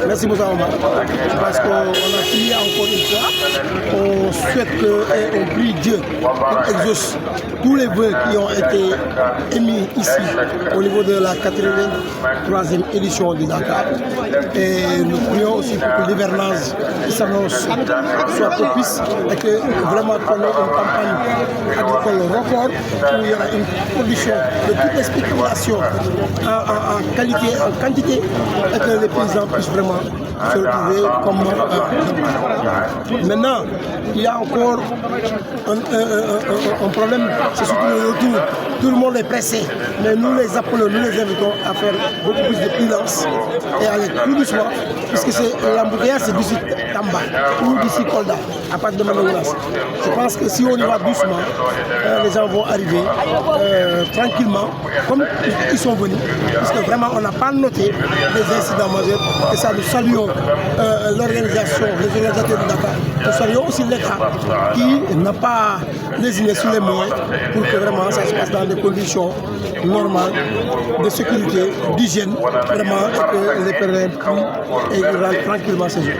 Merci Moussa Omar. Je pense qu'on a prié encore une fois. On souhaite et on prie Dieu qu'il exauce tous les vœux qui ont été émis ici au niveau de la 83e édition du Dakar. Et nous prions aussi pour que l'hivernage qui s'annonce soit propice et que vraiment qu'on ait une campagne agricole record où il y aura une production de toutes les spéculations en qualité, en quantité et que les paysans puissent vraiment se retrouver comme maintenant, il y a encore un problème, c'est surtout le retour. Tout le monde est pressé, mais nous les appelons, nous les invitons à faire beaucoup plus de prudence et aller plus doucement, puisque c'est l'embouteillage, c'est d'ici Tamba ou d'ici Kolda, à partir de Manoulas. Je pense que si on y va doucement, les gens vont arriver tranquillement, comme ils sont venus, puisque vraiment on n'a pas noté les incidents majeurs, et ça nous saluons l'organisation, les organisateurs du Dakar. Nous saluons aussi l'État qui n'a pas lésiné sur les moyens pour que vraiment ça se passe dans des conditions normales de sécurité, d'hygiène, vraiment, et que les pèlerins puissent et rentrent tranquillement chez eux.